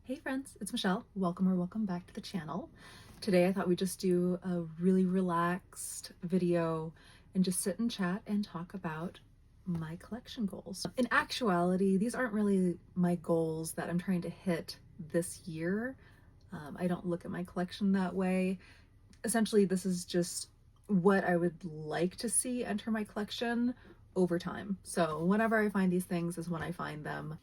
Hey friends, it's Michelle. Welcome back to the channel. Today I thought we'd just do a really relaxed video and just sit and chat and talk about my collection goals. In actuality, these aren't really my goals that I'm trying to hit this year. I don't look at my collection that way. Essentially, this is just what I would like to see enter my collection over time. So whenever I find these things is when I find them.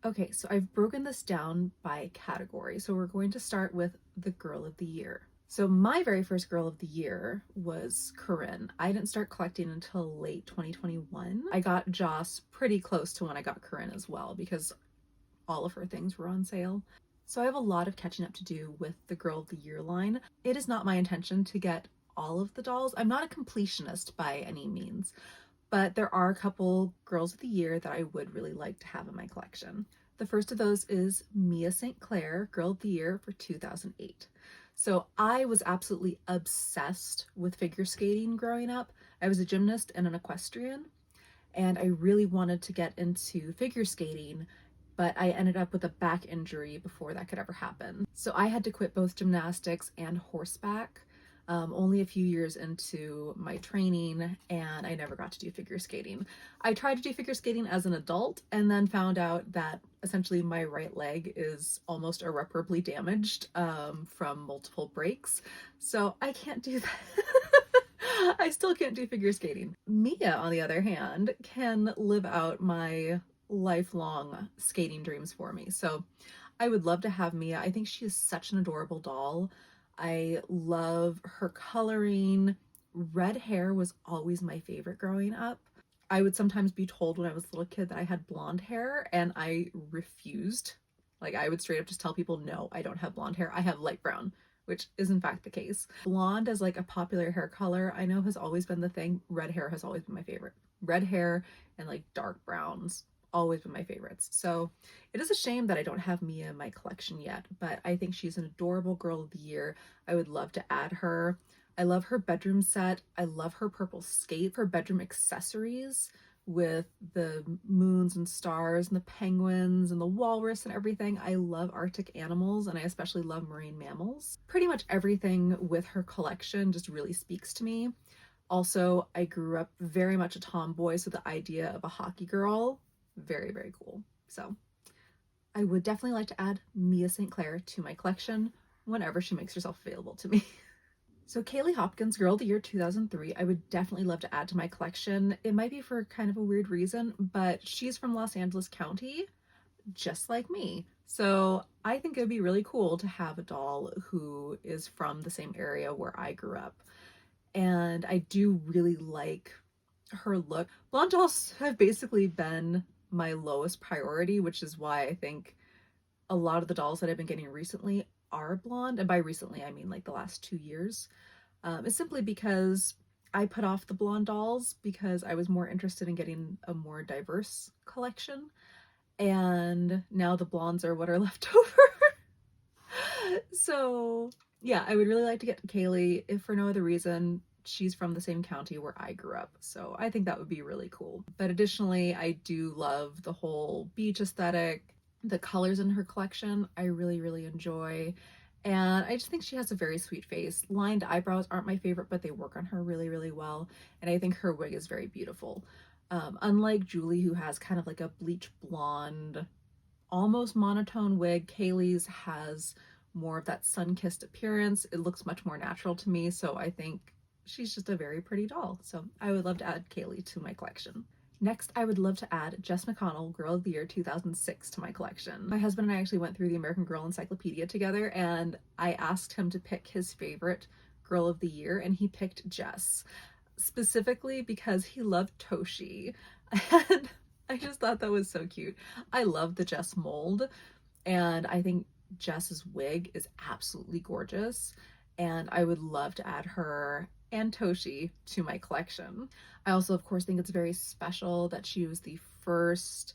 Okay, so I've broken this down by category. So we're going to start with the Girl of the Year. So my very first Girl of the Year was Corinne. I didn't start collecting until late 2021. I got Joss pretty close to when I got Corinne as well because all of her things were on sale. So I have a lot of catching up to do with the Girl of the Year line. It is not my intention to get all of the dolls. I'm not a completionist by any means, but there are a couple Girls of the Year that I would really like to have in my collection. The first of those is Mia St Clair, Girl of the Year for 2008. So I was absolutely obsessed with figure skating growing up. I was a gymnast and an equestrian, and I really wanted to get into figure skating, but I ended up with a back injury before that could ever happen. So I had to quit both gymnastics and horseback only a few years into my training, and I never got to do figure skating. I tried to do figure skating as an adult and then found out that essentially my right leg is almost irreparably damaged from multiple breaks. So I can't do that. I still can't do figure skating. Mia, on the other hand, can live out my lifelong skating dreams for me. So I would love to have Mia. I think she is such an adorable doll. I love her coloring. Red hair was always my favorite growing up. I would sometimes be told when I was a little kid that I had blonde hair, and I refused. Like, I would straight up just tell people, no, I don't have blonde hair. I have light brown, which is in fact the case. Blonde as like a popular hair color, I know has always been the thing. Red hair has always been my favorite. Red hair and like dark browns, always been my favorites. So it is a shame that I don't have Mia in my collection yet, but I think she's an adorable Girl of the Year. I would love to add her. I love her bedroom set. I love her purple skate, her bedroom accessories with the moons and stars and the penguins and the walrus and everything. I love Arctic animals, and I especially love marine mammals. Pretty much everything with her collection just really speaks to me. Also, I grew up very much a tomboy, so the idea of a hockey girl, very, very cool. So I would definitely like to add Mia St Clair to my collection whenever she makes herself available to me. So Kaylee Hopkins, Girl of the Year 2003, I would definitely love to add to my collection. It might be for kind of a weird reason, but she's from Los Angeles County, just like me. So I think it would be really cool to have a doll who is from the same area where I grew up. And I do really like her look. Blonde dolls have basically been my lowest priority, which is why I think a lot of the dolls that I've been getting recently are blonde. And by recently, I mean like the last 2 years. It's simply because I put off the blonde dolls because I was more interested in getting a more diverse collection. And now the blondes are what are left over. So yeah, I would really like to get Kaylee, if for no other reason. She's from the same county where I grew up, so I think that would be really cool. But additionally, I do love the whole beach aesthetic. The colors in her collection I really enjoy, and I just think she has a very sweet face. Lined eyebrows aren't my favorite, but they work on her really well, and I think her wig is very beautiful. Unlike Julie, who has kind of like a bleach blonde, almost monotone wig, Kaylee's has more of that sun-kissed appearance. It looks much more natural to me, so I think she's just a very pretty doll. So I would love to add Kaylee to my collection. Next, I would love to add Jess McConnell, Girl of the Year 2006 to my collection. My husband and I actually went through the American Girl encyclopedia together, and I asked him to pick his favorite Girl of the Year, and he picked Jess, specifically because he loved Toshi. And I just thought that was so cute. I love the Jess mold, and I think Jess's wig is absolutely gorgeous, and I would love to add her and Toshi to my collection. I also, of course, think it's very special that she was the first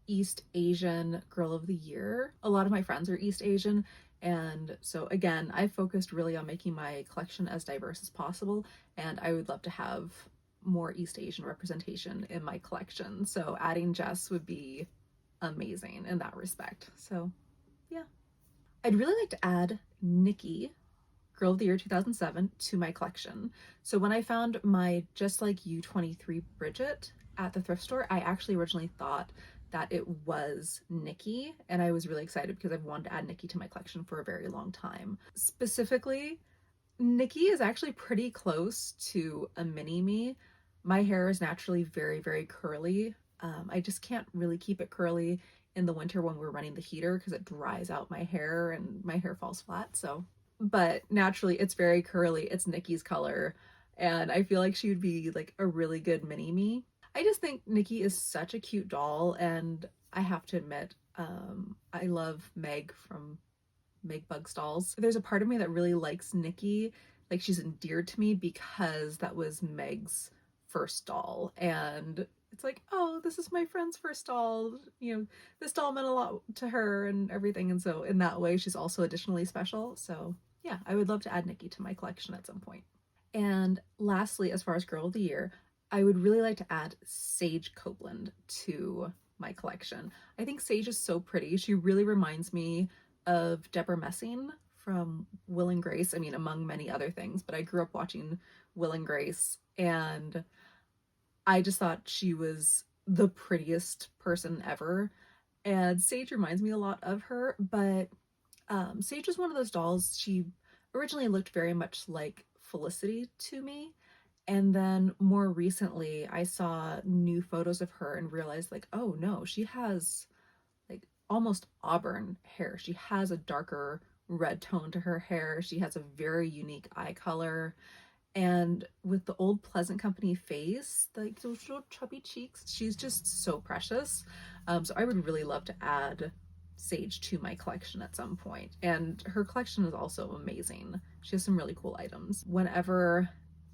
East Asian Girl of the Year. A lot of my friends are East Asian, and so again, I focused really on making my collection as diverse as possible, and I would love to have more East Asian representation in my collection. So adding Jess would be amazing in that respect. So yeah. I'd really like to add Nikki, Girl of the Year 2007, to my collection. So when I found my Just Like You 23 Bridget at the thrift store, I actually originally thought that it was Nikki, and I was really excited because I've wanted to add Nikki to my collection for a very long time. Specifically, Nikki is actually pretty close to a mini me. My hair is naturally very, very curly. I just can't really keep it curly in the winter when we're running the heater because it dries out my hair and my hair falls flat. So, but naturally it's very curly. It's Nikki's color, and I feel like she would be like a really good mini me. I just think Nikki is such a cute doll, and I have to admit, I love Meg from Meg Bug Stalls. There's a part of me that really likes Nikki, like she's endeared to me because that was Meg's first doll, and it's like, oh, this is my friend's first doll, you know, this doll meant a lot to her and everything, and so in that way she's also additionally special. So yeah, I would love to add Nikki to my collection at some point. And lastly, as far as Girl of the Year, I would really like to add Saige Copeland to my collection. I think Saige is so pretty. She really reminds me of Deborah Messing from Will and Grace. I mean, among many other things, but I grew up watching Will and Grace, and I just thought she was the prettiest person ever. And Saige reminds me a lot of her, but Saige is one of those dolls. She originally looked very much like Felicity to me. And then more recently, I saw new photos of her and realized, like, oh no, she has like almost auburn hair. She has a darker red tone to her hair. She has a very unique eye color. And with the old Pleasant Company face, like those little chubby cheeks, she's just so precious. So I would really love to add Saige to my collection at some point. And her collection is also amazing. She has some really cool items. Whenever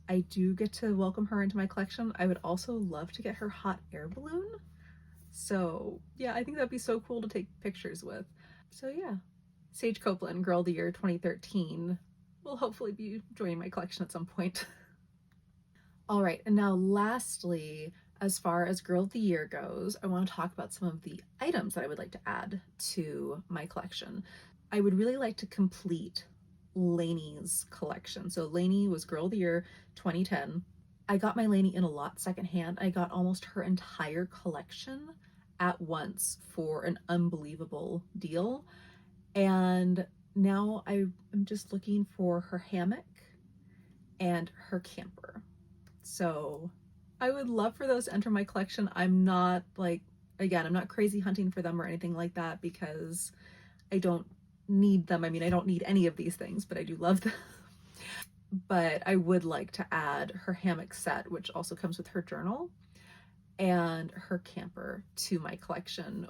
I do get to welcome her into my collection, I would also love to get her hot air balloon. So yeah, I think that'd be so cool to take pictures with. So yeah, Saige Copeland, Girl of the Year 2013, will hopefully be joining my collection at some point. All right, and now lastly, as far as Girl of the Year goes, I want to talk about some of the items that I would like to add to my collection. I would really like to complete Lanie's collection. So Lanie was Girl of the Year 2010. I got my Lanie in a lot secondhand. I got almost her entire collection at once for an unbelievable deal. And now I am just looking for her hammock and her camper. So I would love for those to enter my collection. I'm not like, again, I'm not crazy hunting for them or anything like that because I don't need them. I mean, I don't need any of these things, but I do love them. But I would like to add her hammock set, which also comes with her journal, and her camper to my collection.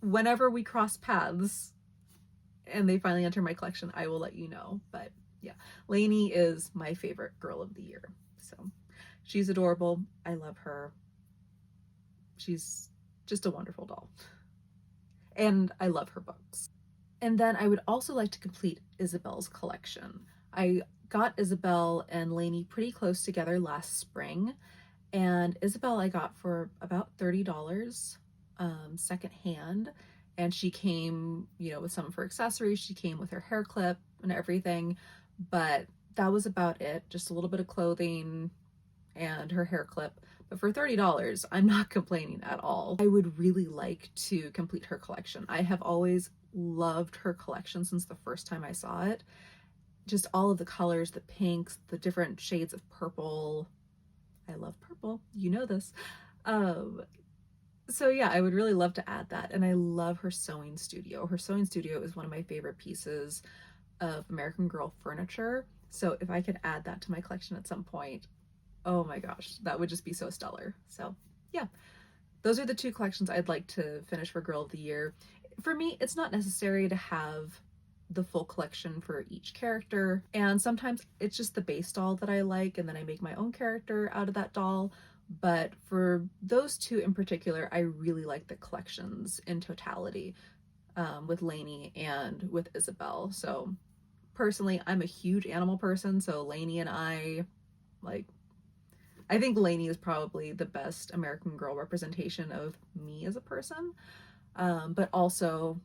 Whenever we cross paths and they finally enter my collection, I will let you know. But yeah, Lanie is my favorite Girl of the Year. So she's adorable. I love her. She's just a wonderful doll. And I love her books. And then I would also like to complete Isabel's collection. I got Isabel and Lanie pretty close together last spring, and Isabel I got for about $30 secondhand, and she came, you know, with some of her accessories. She came with her hair clip and everything, but that was about it. Just a little bit of clothing and her hair clip. But for $30, I'm not complaining at all. I would really like to complete her collection. I have always loved her collection since the first time I saw it. Just all of the colors, the pinks, the different shades of purple. I love purple, you know this. So yeah, I would really love to add that. And I love her sewing studio. Her sewing studio is one of my favorite pieces of American Girl furniture. So if I could add that to my collection at some point, oh my gosh, that would just be so stellar. So yeah, those are the two collections I'd like to finish for Girl of the Year. For me, it's not necessary to have the full collection for each character, and sometimes it's just the base doll that I like and then I make my own character out of that doll. But for those two in particular, I really like the collections in totality, with Lanie and with Isabel. So personally, I'm a huge animal person, so Lanie and I think Lanie is probably the best American Girl representation of me as a person. But also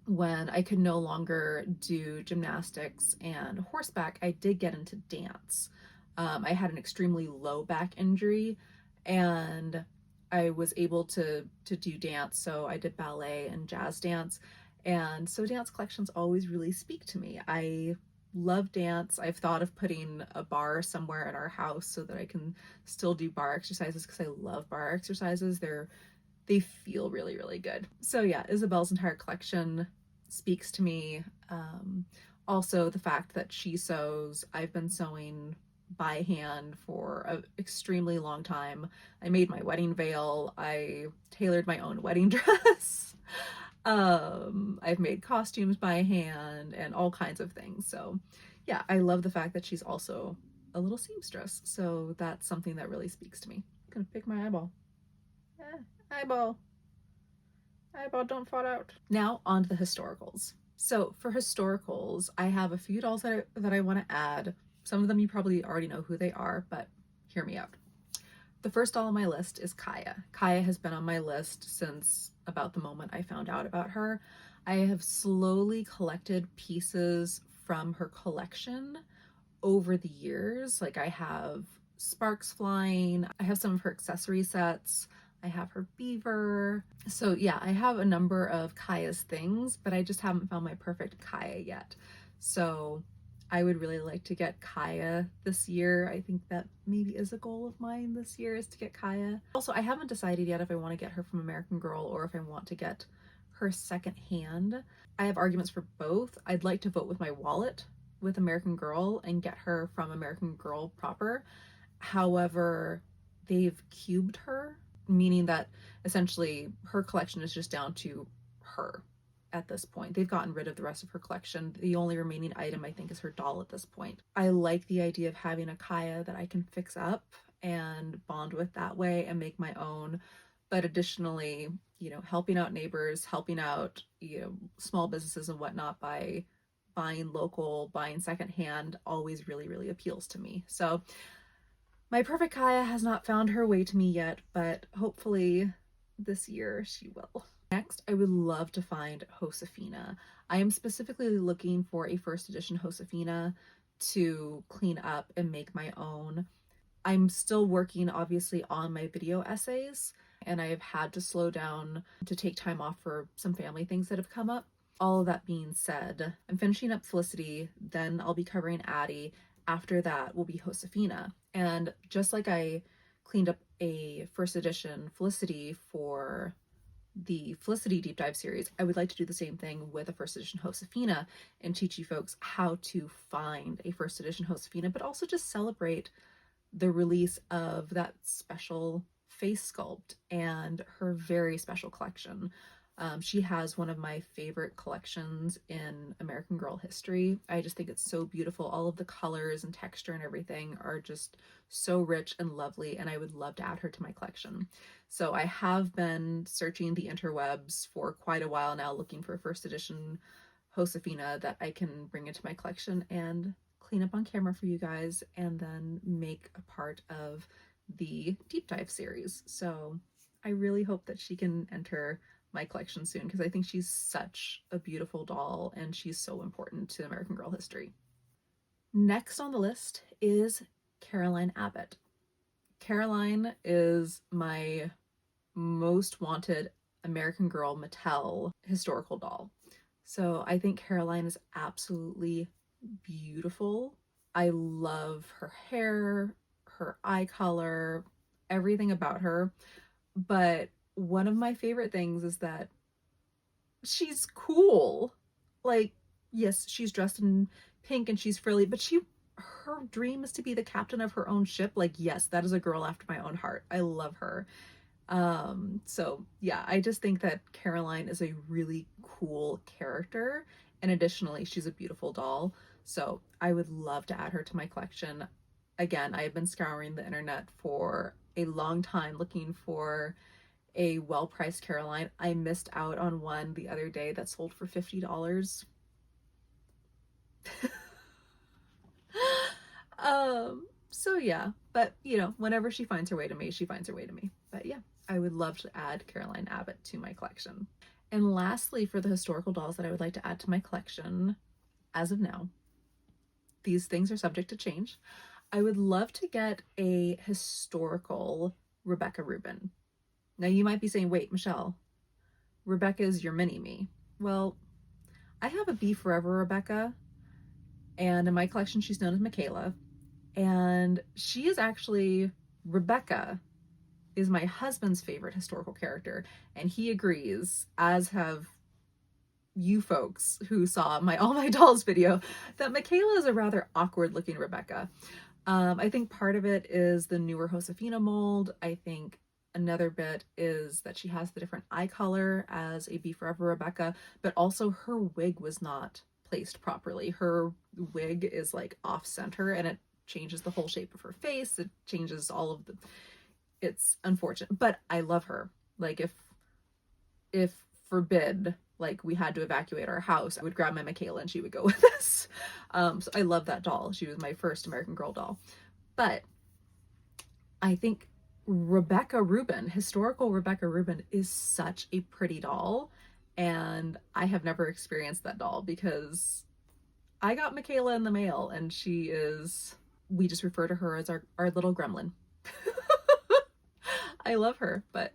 when I could no longer do gymnastics and horseback, I did get into dance. I had an extremely low back injury, and I was able to do dance. So I did ballet and jazz dance. And so dance collections always really speak to me. I love dance. I've thought of putting a bar somewhere at our house so that I can still do bar exercises, because I love bar exercises. They feel really, really good. So yeah, Isabel's entire collection speaks to me. Also the fact that she sews. I've been sewing by hand for an extremely long time. I made my wedding veil. I tailored my own wedding dress. I've made costumes by hand and all kinds of things. So yeah, I love the fact that she's also a little seamstress. So that's something that really speaks to me. I'm gonna pick my eyeball. Eyeball. Eyeball, don't fall out. Now on to the historicals. So for historicals, I have a few dolls that I want to add. Some of them you probably already know who they are, but hear me out. The first doll on my list is Kaya. Kaya has been on my list since about the moment I found out about her. I have slowly collected pieces from her collection over the years. Like, I have sparks flying, I have some of her accessory sets, I have her beaver. So yeah, I have a number of Kaya's things, but I just haven't found my perfect Kaya yet. So I would really like to get Kaya this year. I think that maybe is a goal of mine this year, is to get Kaya. Also, I haven't decided yet if I want to get her from American Girl or if I want to get her secondhand. I have arguments for both. I'd like to vote with my wallet with American Girl and get her from American Girl proper. However, they've cubed her, meaning that essentially her collection is just down to her at this point. They've gotten rid of the rest of her collection. The only remaining item, I think, is her doll at this point. I like the idea of having a Kaya that I can fix up and bond with that way and make my own. But additionally, you know, helping out neighbors, helping out, you know, small businesses and whatnot by buying local, buying secondhand always really, really appeals to me. So my perfect Kaya has not found her way to me yet, but hopefully this year she will. Next, I would love to find Josefina. I am specifically looking for a first edition Josefina to clean up and make my own. I'm still working, obviously, on my video essays, and I have had to slow down to take time off for some family things that have come up. All of that being said, I'm finishing up Felicity, then I'll be covering Addie. After that will be Josefina. And just like I cleaned up a first edition Felicity for the Felicity deep dive series, I would like to do the same thing with a first edition Josefina and teach you folks how to find a first edition Josefina, but also just celebrate the release of that special face sculpt and her very special collection. She has one of my favorite collections in American Girl history. I just think it's so beautiful. All of the colors and texture and everything are just so rich and lovely, and I would love to add her to my collection. So I have been searching the interwebs for quite a while now, looking for a first edition Josefina that I can bring into my collection and clean up on camera for you guys, and then make a part of the deep dive series. So I really hope that she can enter my collection soon, because I think she's such a beautiful doll and she's so important to American Girl history. Next on the list is Caroline Abbott. Caroline is my most wanted American Girl Mattel historical doll. So I think Caroline is absolutely beautiful. I love her hair, her eye color, everything about her. But one of my favorite things is that she's cool. Like, yes, she's dressed in pink and she's frilly, but her dream is to be the captain of her own ship. Like, yes, that is a girl after my own heart. I love her. So yeah, I just think that Caroline is a really cool character, and additionally, she's a beautiful doll. So I would love to add her to my collection. Again, I have been scouring the internet for a long time looking for a well-priced Caroline. I missed out on one the other day that sold for $50. So yeah, but you know, whenever she finds her way to me, she finds her way to me. But yeah, I would love to add Caroline Abbott to my collection. And lastly, for the historical dolls that I would like to add to my collection, as of now, these things are subject to change. I would love to get a historical Rebecca Rubin. Now you might be saying, wait, Michelle, Rebecca is your mini-me. Well, I have a Be Forever Rebecca, and in my collection she's known as Michaela, and she is actually, Rebecca is my husband's favorite historical character, and he agrees, as have you folks who saw my All My Dolls video, that Michaela is a rather awkward looking Rebecca. I think part of it is the newer Josefina mold. I think another bit is that she has the different eye color as a Be Forever Rebecca, but also her wig was not placed properly. Her wig is like off center and it changes the whole shape of her face. It changes all of the, it's unfortunate, but I love her. Like if forbid, like we had to evacuate our house, I would grab my Michaela and she would go with us. So I love that doll. She was my first American Girl doll. But I think Rebecca Rubin, historical Rebecca Rubin, is such a pretty doll. And I have never experienced that doll because I got Michaela in the mail and she is, we just refer to her as our little gremlin. I love her, but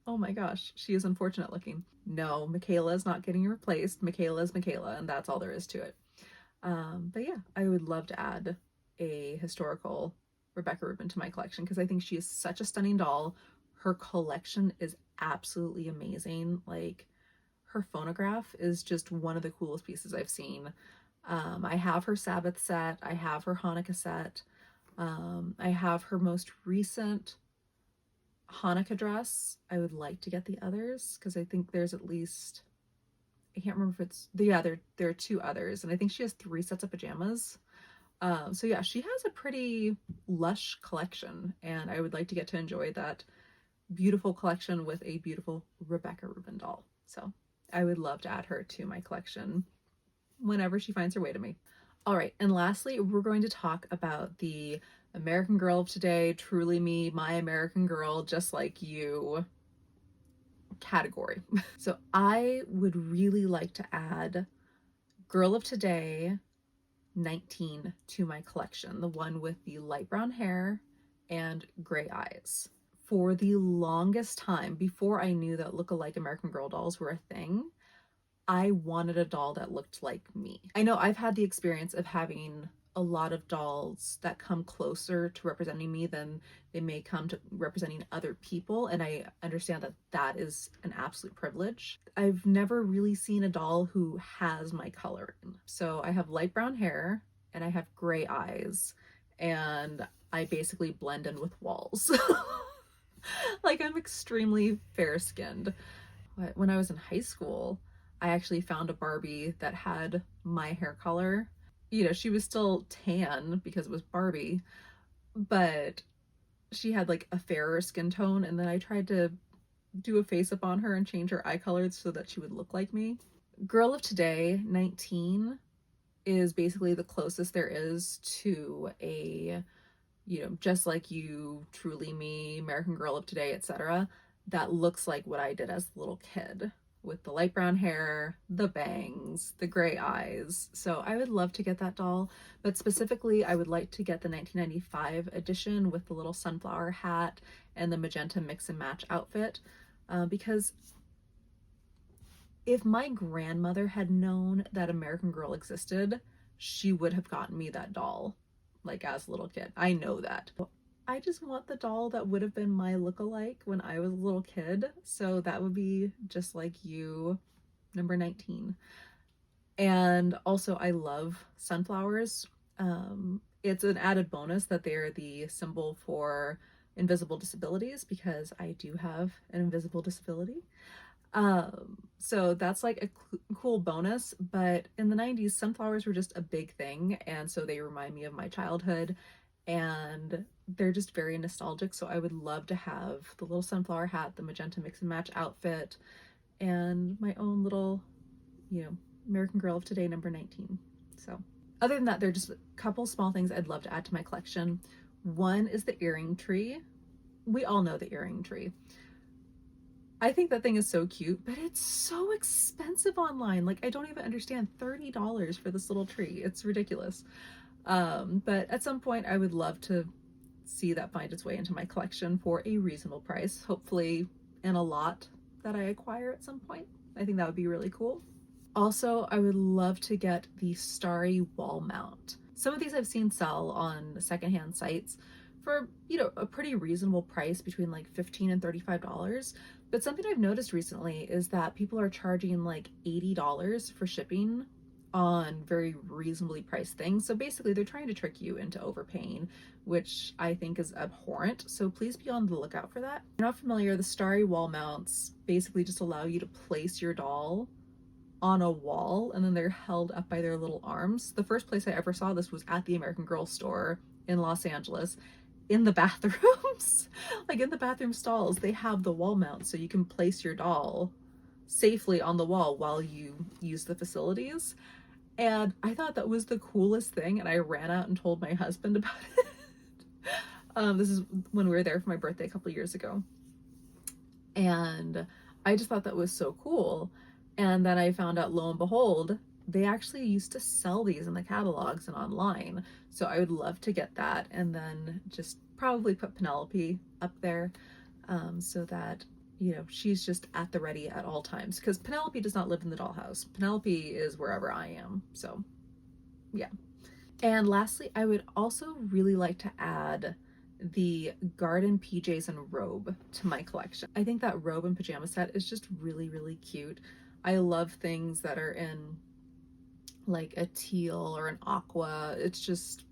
oh my gosh, she is unfortunate looking. No, Michaela is not getting replaced. Michaela is Michaela, and that's all there is to it. But yeah, I would love to add a historical Rebecca Rubin to my collection because I think she is such a stunning doll. Her collection is absolutely amazing. Like, her phonograph is just one of the coolest pieces I've seen. I have her Sabbath set. I have her Hanukkah set. I have her most recent Hanukkah dress. I would like to get the others because I think there's at least, I can't remember if it's, yeah, there are 2 others, and I think she has 3 sets of pajamas. So yeah, she has a pretty lush collection, and I would like to get to enjoy that beautiful collection with a beautiful Rebecca Rubin doll. So I would love to add her to my collection whenever she finds her way to me. All right, and lastly, we're going to talk about the American Girl of today, truly me, my American Girl, just like you category. So I would really like to add Girl of Today 19 to my collection, the one with the light brown hair and gray eyes. For the longest time, before I knew that look-alike American Girl dolls were a thing, I wanted a doll that looked like me. I know I've had the experience of having a lot of dolls that come closer to representing me than they may come to representing other people, and I understand that that is an absolute privilege. I've never really seen a doll who has my coloring. So I have light brown hair and I have gray eyes, and I basically blend in with walls. Like, I'm extremely fair-skinned. When I was in high school, I actually found a Barbie that had my hair color. You know, she was still tan because it was Barbie, but she had like a fairer skin tone, and then I tried to do a face up on her and change her eye color so that she would look like me. Girl of Today 19 is basically the closest there is to a, you know, just like you, truly me, American Girl of Today, etc. That looks like what I did as a little kid, with the light brown hair, the bangs, the gray eyes. So I would love to get that doll, but specifically I would like to get the 1995 edition with the little sunflower hat and the magenta mix and match outfit, because if my grandmother had known that American Girl existed, she would have gotten me that doll, like, as a little kid. I know that. I just want the doll that would have been my look-alike when I was a little kid. So that would be Just Like You, number 19. And also, I love sunflowers. It's an added bonus that they're the symbol for invisible disabilities, because I do have an invisible disability. So that's like a cool bonus, but in the 90s, sunflowers were just a big thing, and so they remind me of my childhood, and they're just very nostalgic. So I would love to have the little sunflower hat, the magenta mix and match outfit, and my own little, you know, American Girl of Today number 19. So other than that, there are just a couple small things I'd love to add to my collection. One is the earring tree. We all know the earring tree. I think that thing is so cute, but it's so expensive online. Like, I don't even understand $30 for this little tree. It's ridiculous. But at some point I would love to see that find its way into my collection for a reasonable price, hopefully in a lot that I acquire at some point. I think that would be really cool. Also, I would love to get the starry wall mount. Some of these I've seen sell on secondhand sites for, you know, a pretty reasonable price, between like $15 and $35. But something I've noticed recently is that people are charging like $80 for shipping on very reasonably priced things. So basically they're trying to trick you into overpaying, which I think is abhorrent. So please be on the lookout for that. If you're not familiar, the starry wall mounts basically just allow you to place your doll on a wall, and then they're held up by their little arms. The first place I ever saw this was at the American Girl store in Los Angeles, in the bathrooms. Like, in the bathroom stalls, they have the wall mount so you can place your doll safely on the wall while you use the facilities. And I thought that was the coolest thing, and I ran out and told my husband about it. This is when we were there for my birthday a couple years ago. And I just thought that was so cool. And then I found out, lo and behold, they actually used to sell these in the catalogs and online. So I would love to get that, and then just probably put Penelope up there, so that, you know, she's just at the ready at all times, because Penelope does not live in the dollhouse. Penelope is wherever I am. So yeah. And lastly, I would also really like to add the garden PJs and robe to my collection. I think that robe and pajama set is just really, really cute. I love things that are in like a teal or an aqua. It's just,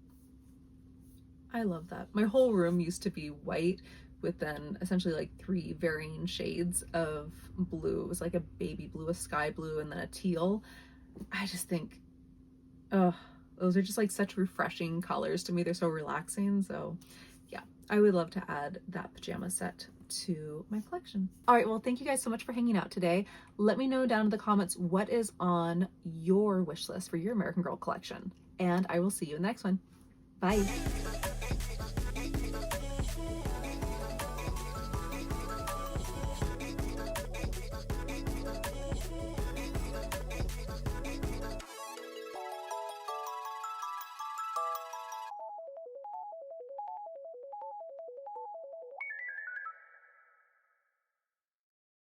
I love that. My whole room used to be white with then essentially like 3 varying shades of blue. It was like a baby blue, a sky blue, and then a teal. I just think, oh, those are just like such refreshing colors to me. They're so relaxing. So yeah, I would love to add that pajama set to my collection. All right, well, thank you guys so much for hanging out today. Let me know down in the comments what is on your wish list for your American Girl collection, and I will see you in the next one. Bye.